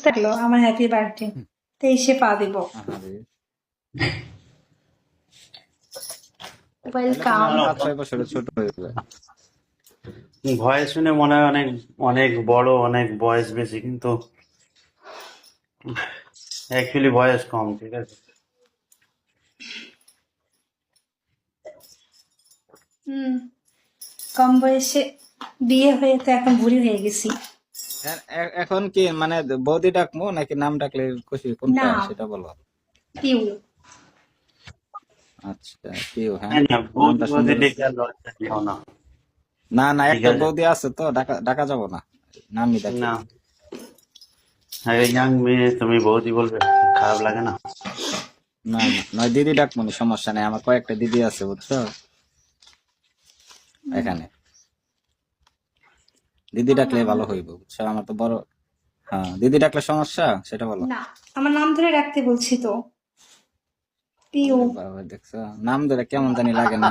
থাকলো আমার happy birthday 23 পা দিব। আহারে, তাহলে তো ওয়েলকাম। মনে হয় 5-6 বছরের ছোট হয়ে যায়। ভয়েস শুনে মনে হয় অনেক অনেক বড়, অনেক বয়স বেশি, কিন্তু অ্যাকচুয়ালি বয়স কম। ঠিক আছে, হুম, কম বয়সে বিয়ে হয়ে তো এখন বুড়ি হয়ে গেছি। এখন কি মানে বৌদি ডাকবো নাকি নাম ডাকলে খুশি, কোনটা না, সেটা বলো। পিউ। আচ্ছা, কেউ, হ্যাঁ, না না, বৌদি নামটা বৌদি সুন্দর। ডেকে আর লজ্জা দিও না। না না, ঠিক একটা আছে, বৌদি আছে তো, ডাকা ডাকা যাবো না, নামই ডাকি। না ইয়াং মেয়ে তুমি বৌদি বলবে, খারাপ লাগে না? না না, নয় দিদি ডাকবো না, সমস্যা নেই, আমার কয়েকটা দিদি আছে বুঝছো এখানে, দিদি ডাকলে ভালো হইব বুঝছো, আমার তো বড়। হ্যাঁ, দিদি ডাকলে সমস্যা, সেটা বলো। না, আমার নাম ধরে রাখতে বলছি তো, পিউ। ওরে বাবা, দেখছো নাম ধরে কেমন জানি লাগে না?